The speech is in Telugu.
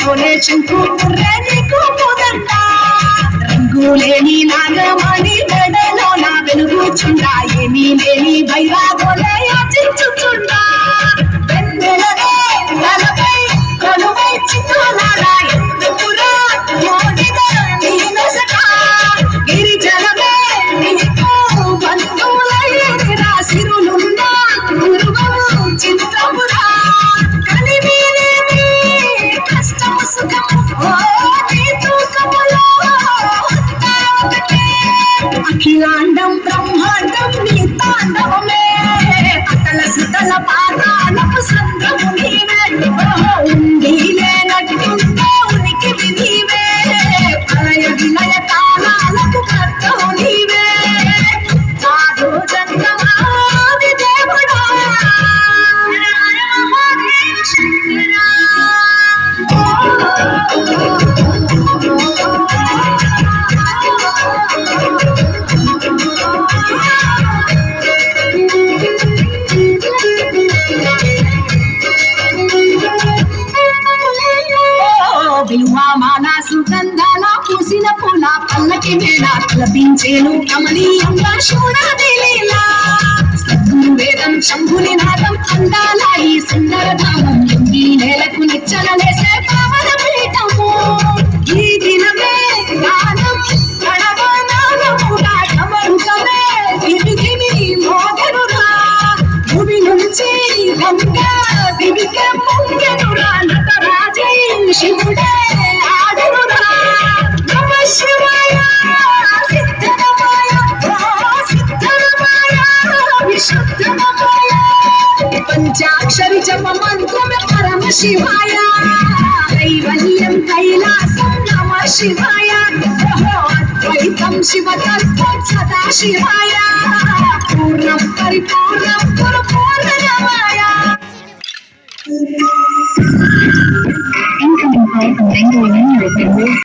చోలే చింకు నీకు పోదంట రంగులేని నాగమణి మెడలో నా వెలుగుచుండా ఏమీ లేని బైరాగోలే యాచించుచుండా వెన్నెలనే తలపై కొలువై చిత్తులారా ఎందుకురా మోడిద నీ నొసట గిరిజనమే నీకు బంధువులైరా సిరులున్నా గురువము చిత్రమురా కలిమిలేని కష్టము సుఖము ఓ నీ తూకములో అఖిలాండం బ్రహ్మాండం నీ తాండవమే అతల సుతల పాదాలకు సంద్రము నీవే ఉండి లేనట్టుంటే ఉనికివి నీవే ప్రళయ విలయ కాలాలకు కర్తవు నీవే సాధు చంద్రమాది దేవుడా హర మహాదేవ శంకరా విలువమాన సుగంధాల పూసిన పూల పల్లకి మేళ లభించేను కమనీయంగా శూడాది లీలా సద్గురు వేదం శంభుని నాదం అందాల ఈ సుందర ధామం ఈ నేలకు నిచ్చలనేసే పావన పీఠము ఈ దినమే గానం గణవనాదముగా అమృతమే దివిగిని మోగెనురా భూమి నుంచి గంగా దివికే పొంగెనురా నటరాజై శివుడే ఆడునురా నమ శివాయ సిద్ధనమాయ సిద్ధనమాయ విశుద్ధనమాయ పంచాక్షరి జప మంత్రమే పరమ శివాయ కైవల్యం కైలాసం నమ శివాయ అద్వైతం శివతత్వం సదా శివాయ పూర్ణం పరిపూర్ణం గురు పూర్ణమాయ Incoming call from Bengal Union.